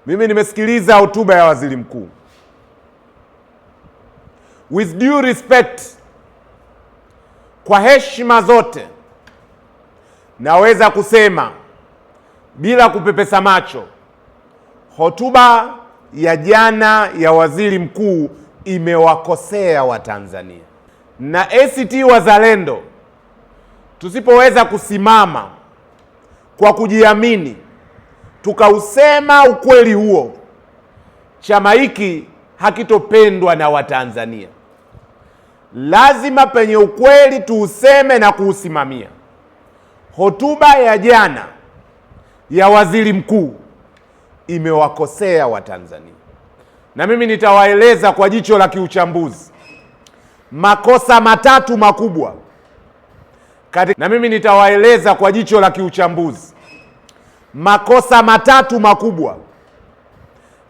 Mimi nimesikiliza hotuba ya waziri mkuu. With due respect, kwa heshima zote, naweza kusema bila kupepesa macho, hotuba ya jana ya waziri mkuu imewakosea Watanzania. Na ACT Wazalendo tusipoweza kusimama kwa kujiamini tukausema ukweli huo, chama hiki hakitopendwa na Watanzania. Lazima penye ukweli tuuseme na kuusimamia. Hotuba ya jana ya waziri mkuu imewakosea Watanzania, na mimi nitawaeleza kwa jicho la kiuchambuzi makosa matatu makubwa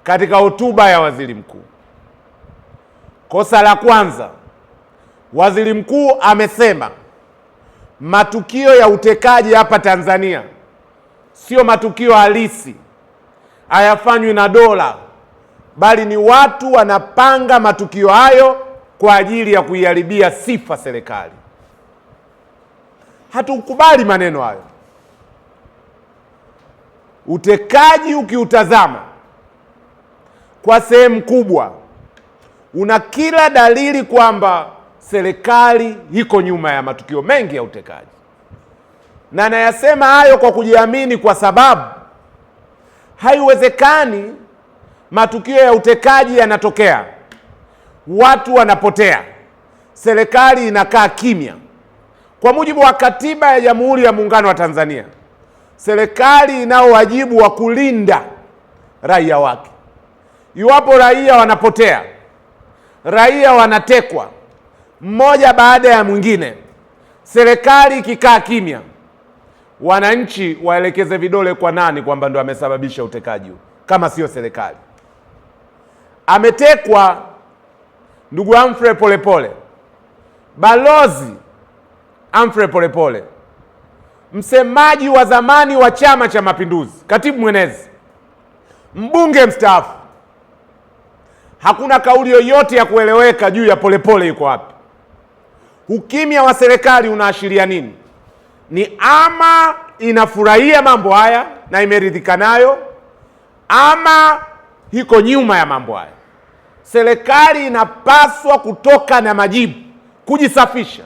katika hotuba ya waziri mkuu. Kosa la kwanza, waziri mkuu amesema matukio ya utekaji hapa Tanzania sio matukio halisi, hayafanywi na dola, bali ni watu wanapanga matukio hayo kwa ajili ya kuiharibia sifa serikali. Hatukubali maneno hayo. Utekaji ukiutazama kwa sehemu kubwa una kila dalili kwamba serikali iko nyuma ya matukio mengi ya utekaji, na nayasema hayo kwa kujiamini, kwa sababu haiwezekani matukio ya utekaji yanatokea, watu wanapotea, serikali inakaa kimya. Kwa mujibu wa Katiba ya Jamhuri ya Muungano wa Tanzania, serikali inao wajibu wa kulinda raia wake. Iwapo raia wanapotea, raia wanatekwa mmoja baada ya mwingine, serikali ikikaa kimya, wananchi waelekeze vidole kwa nani kwamba ndo amesababisha utekaji huu kama sio serikali? Ametekwa ndugu Humphrey Polepole, Balozi Humphrey Polepole, msemaji wa zamani wa Chama cha Mapinduzi, katibu mwenezi, mbunge mstaafu. Hakuna kauli yoyote ya kueleweka juu ya Polepole yuko wapi. Ukimya wa serikali unaashiria nini? Ni ama inafurahia mambo haya na imeridhika nayo, ama iko nyuma ya mambo haya. Serikali inapaswa kutoka na majibu, kujisafisha.